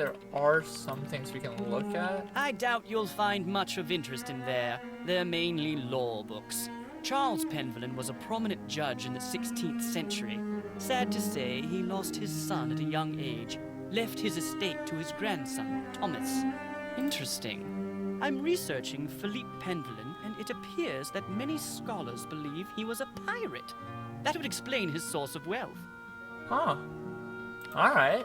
there are some things we can look at. I doubt you'll find much of interest in there. They're mainly law books. Charles Penvellyn was a prominent judge in the 16th century. Sad to say, he lost his son at a young age, left his estate to his grandson, Thomas. Interesting. I'm researching Philippe Penvellyn, and it appears that many scholars believe he was a pirate. That would explain his source of wealth. Huh. Alright.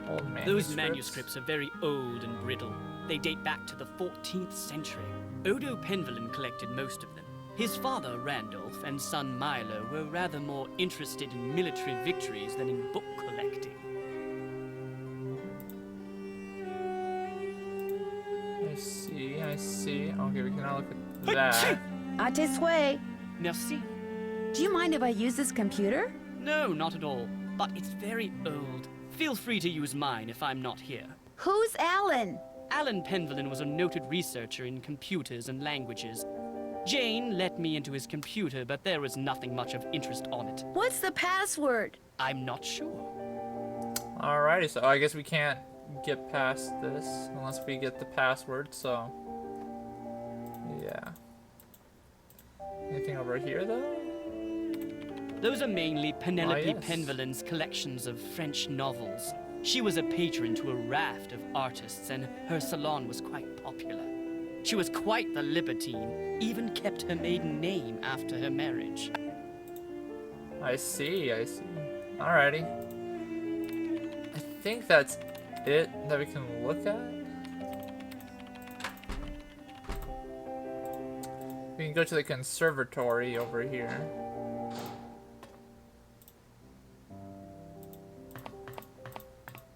Old manuscripts. Those manuscripts are very old and brittle. They date back to the 14th century. Odo Penvellyn collected most of them. His father, Randolph, and son Milo were rather more interested in military victories than in book collecting. I see. Okay, we can now look at that. À tes souhaits. Merci. Do you mind if I use this computer? No, not at all. But it's very old. Feel free to use mine if I'm not here. Who's Alan? Alan Penvellyn was a noted researcher in computers and languages. Jane let me into his computer, but there was nothing much of interest on it. What's the password? I'm not sure. Alrighty, so I guess we can't get past this unless we get the password, so yeah. Anything over here though? Those are mainly Penelope yes. Penvellyn's collections of French novels. She was a patron to a raft of artists, and her salon was quite popular. She was quite the libertine, even kept her maiden name after her marriage. I see. Alrighty. I think that's it that we can look at. We can go to the conservatory over here.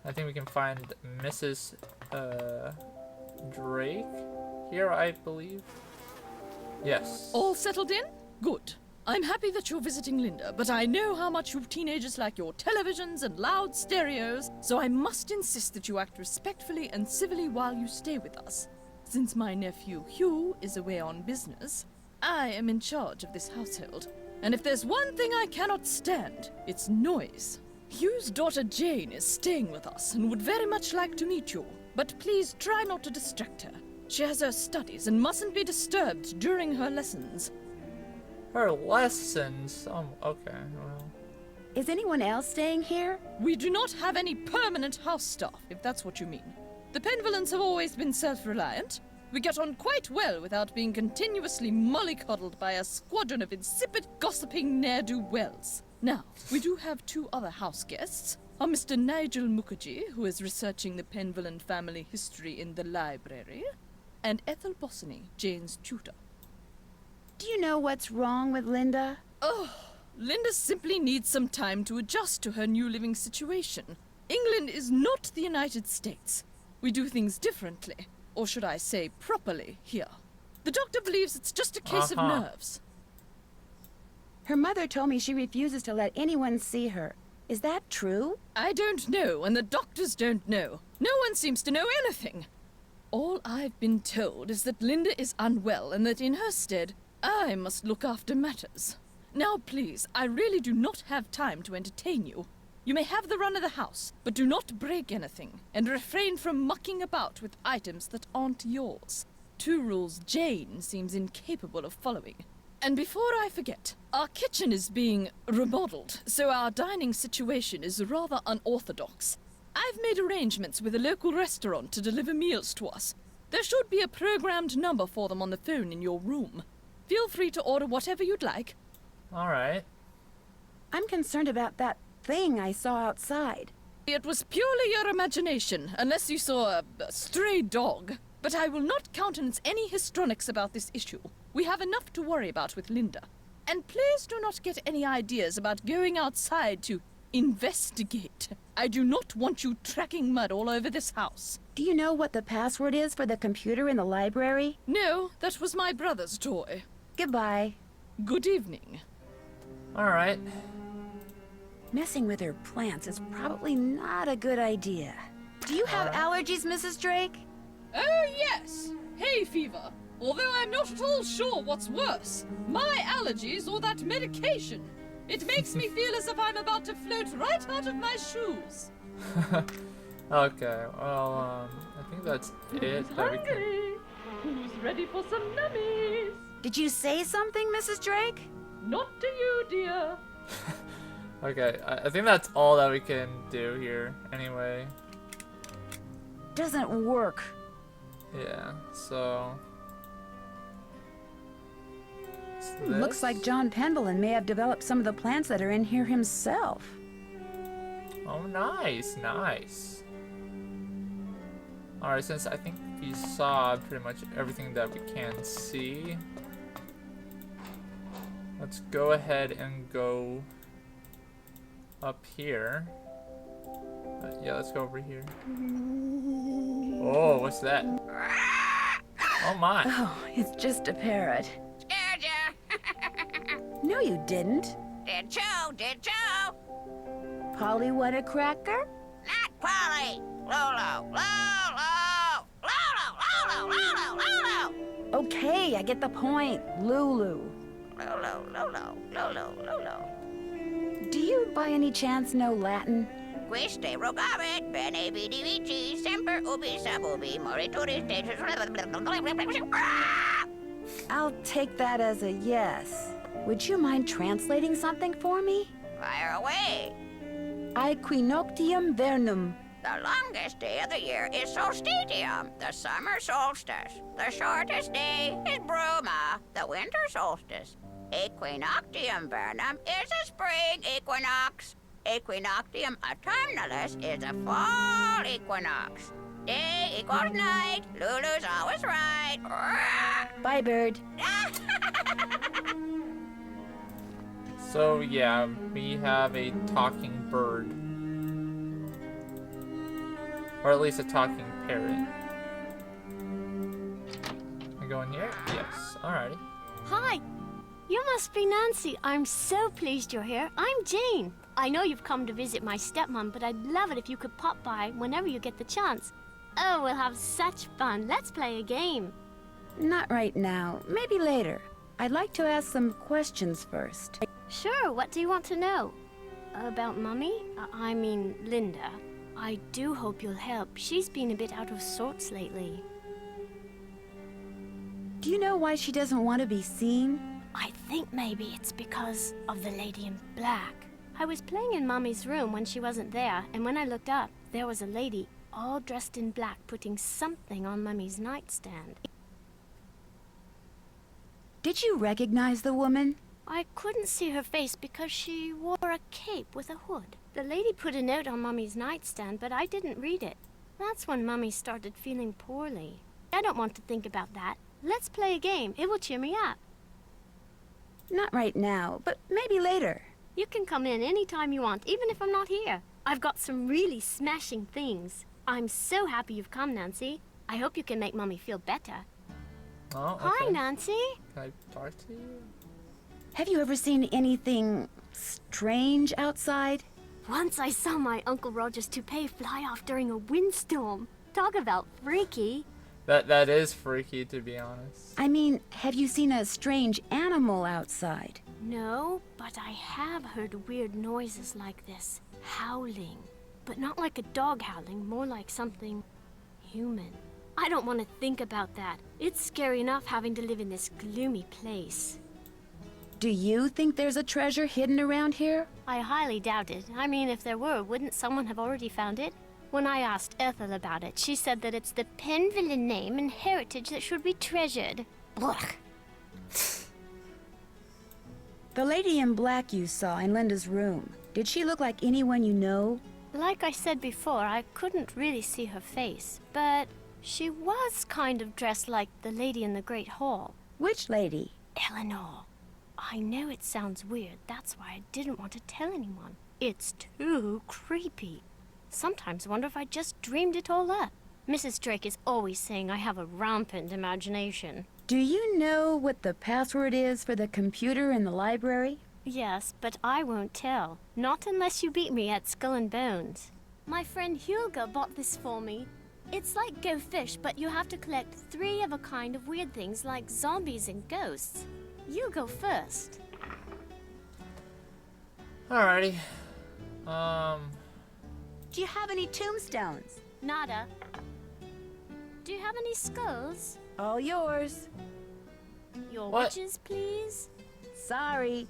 I think we can find Mrs. Drake here, I believe. Yes. All settled in? Good. I'm happy that you're visiting Linda, but I know how much you teenagers like your televisions and loud stereos, so I must insist that you act respectfully and civilly while you stay with us. Since my nephew Hugh is away on business, I am in charge of this household. And if there's one thing I cannot stand, it's noise. Hugh's daughter Jane is staying with us and would very much like to meet you, but please try not to distract her. She has her studies and mustn't be disturbed during her lessons. Her lessons? Okay, well. Is anyone else staying here? We do not have any permanent house staff, if that's what you mean. The Penvellyns have always been self-reliant. We get on quite well without being continuously mollycoddled by a squadron of insipid, gossiping ne'er-do-wells. Now, we do have two other house guests. A Mr. Nigel Mukherjee, who is researching the Penvellyn family history in the library, and Ethel Bossany, Jane's tutor. Do you know what's wrong with Linda? Oh, Linda simply needs some time to adjust to her new living situation. England is not the United States. We do things differently, or should I say properly, here. The doctor believes it's just a case of nerves. Her mother told me she refuses to let anyone see her. Is that true? I don't know, and the doctors don't know. No one seems to know anything. All I've been told is that Linda is unwell, and that in her stead, I must look after matters. Now, please, I really do not have time to entertain you. You may have the run of the house, but do not break anything, and refrain from mucking about with items that aren't yours. Two rules Jane seems incapable of following. And before I forget, our kitchen is being remodeled, so our dining situation is rather unorthodox. I've made arrangements with a local restaurant to deliver meals to us. There should be a programmed number for them on the phone in your room. Feel free to order whatever you'd like. Alright. I'm concerned about that thing I saw outside. It was purely your imagination, unless you saw a stray dog. But I will not countenance any histrionics about this issue. We have enough to worry about with Linda. And please do not get any ideas about going outside to investigate. I do not want you tracking mud all over this house. Do you know what the password is for the computer in the library? No, that was my brother's toy. Goodbye. Good evening. Alright. Messing with her plants is probably not a good idea. Do you have allergies, Mrs. Drake? Oh, yes. Hay fever. Although I'm not at all sure what's worse, my allergies or that medication. It makes me feel as if I'm about to float right out of my shoes. Okay, well, I think that's it that we can... Hungry? Who's ready for some nummies? Did you say something, Mrs. Drake? Not to you, dear. Okay, I think that's all that we can do here, anyway. Doesn't work. Yeah, so... Looks like John Pendleton may have developed some of the plants that are in here himself. Oh, nice, nice. Alright, since I think we saw pretty much everything that we can see, let's go ahead and go up here. Yeah, let's go over here. Oh, what's that? Oh my. Oh, it's just a parrot. Scared ya? No, you didn't. Did you? Polly, what a cracker? Not Polly. Lolo. Lolo. Okay, I get the point. Lulu. Lolo. Do you by any chance know Latin? Quiste rogavit, bene vidi vici, semper ubi sub ubi, morituri status. I'll take that as a yes. Would you mind translating something for me? Fire away. Aequinoctium vernum. The longest day of the year is solstitium, the summer solstice. The shortest day is bruma, the winter solstice. Equinoctium vernum is a spring equinox. Equinoctium autumnalis is a fall equinox. Day equals night. Lulu's always right. Bye, bird. So yeah, we have a talking bird. Or at least a talking parrot. I go in here? Yes. Alrighty. Hi. You must be Nancy. I'm so pleased you're here. I'm Jane. I know you've come to visit my stepmom, but I'd love it if you could pop by whenever you get the chance. Oh, we'll have such fun. Let's play a game. Not right now. Maybe later. I'd like to ask some questions first. Sure, what do you want to know? About Mummy? I mean, Linda. I do hope you'll help. She's been a bit out of sorts lately. Do you know why she doesn't want to be seen? I think maybe it's because of the lady in black. I was playing in Mummy's room when she wasn't there, and when I looked up, there was a lady all dressed in black putting something on Mummy's nightstand. Did you recognize the woman? I couldn't see her face because she wore a cape with a hood. The lady put a note on Mummy's nightstand, but I didn't read it. That's when Mummy started feeling poorly. I don't want to think about that. Let's play a game. It will cheer me up. Not right now, but maybe later. You can come in any time you want, even if I'm not here. I've got some really smashing things. I'm so happy you've come, Nancy. I hope you can make Mummy feel better. Oh, okay. Hi, Nancy. Can I talk to you? Have you ever seen anything strange outside? Once I saw my Uncle Roger's toupee fly off during a windstorm. Talk about freaky. That is freaky, to be honest. I mean, have you seen a strange animal outside? No, but I have heard weird noises like this. Howling. But not like a dog howling, more like something human. I don't want to think about that. It's scary enough having to live in this gloomy place. Do you think there's a treasure hidden around here? I highly doubt it. I mean, if there were, wouldn't someone have already found it? When I asked Ethel about it, she said that it's the Penville name and heritage that should be treasured. Blech. The lady in black you saw in Linda's room, did she look like anyone you know? Like I said before, I couldn't really see her face, but she was kind of dressed like the lady in the Great Hall. Which lady? Eleanor. I know it sounds weird, that's why I didn't want to tell anyone. It's too creepy. Sometimes wonder if I just dreamed it all up. Mrs. Drake is always saying I have a rampant imagination. Do you know what the password is for the computer in the library? Yes, but I won't tell. Not unless you beat me at Skull and Bones. My friend Hulga bought this for me. It's like Go Fish, but you have to collect 3 of a kind of weird things like zombies and ghosts. You go first. Alrighty. Do you have any tombstones? Nada. Do you have any skulls? All yours. Your What? witches, please? Sorry.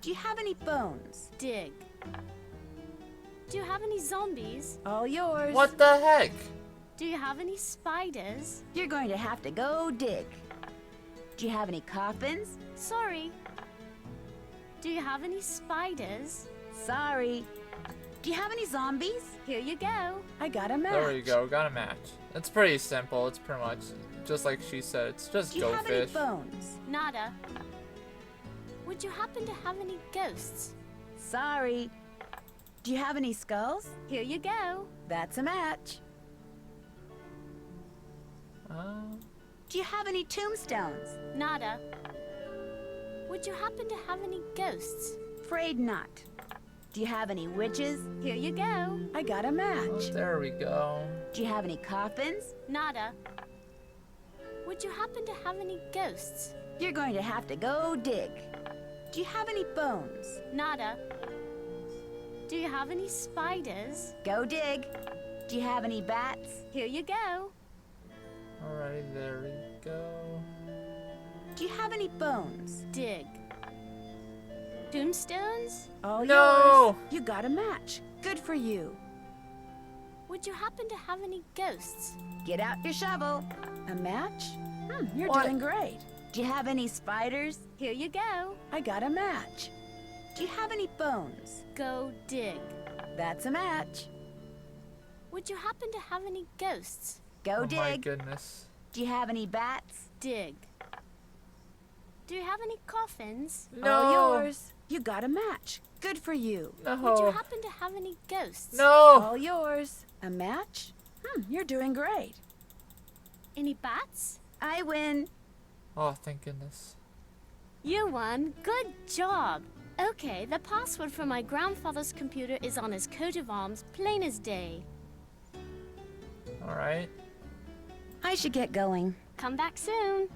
Do you have any bones? Dig. Do you have any zombies? All yours. What the heck? Do you have any spiders? You're going to have to go dig. Do you have any coffins? Sorry. Do you have any spiders? Sorry. Do you have any zombies? Here you go. I got a match. There we go. Got a match. It's pretty simple. It's pretty much just like she said. It's just Do you go have any fish. bones? Nada. Would you happen to have any ghosts? Sorry. Do you have any skulls? Here you go. That's a match. Do you have any tombstones? Nada. Would you happen to have any ghosts? Afraid not. Do you have any witches? Here you go. I got a match. There we go. Do you have any coffins? Nada. Would you happen to have any ghosts? You're going to have to go dig. Do you have any bones? Nada. Do you have any spiders? Go dig. Do you have any bats? Here you go. Alright, there we go. Do you have any bones? Dig. Tombstones? All No! yours. You got a match. Good for you. Would you happen to have any ghosts? Get out your shovel. A match? You're What? doing great. Do you have any spiders? Here you go. I got a match. Do you have any bones? Go dig. That's a match. Would you happen to have any ghosts? Go Oh my dig. goodness. Do you have any bats? Dig. Do you have any coffins? No! All yours. You got a match. Good for you. Would you No! happen to have any ghosts? No! All yours. A match? You're doing great. Any bats? I win. Oh, thank goodness. You won. Good job. Okay, the password for my grandfather's computer is on his coat of arms, plain as day. Alright. I should get going. Come back soon.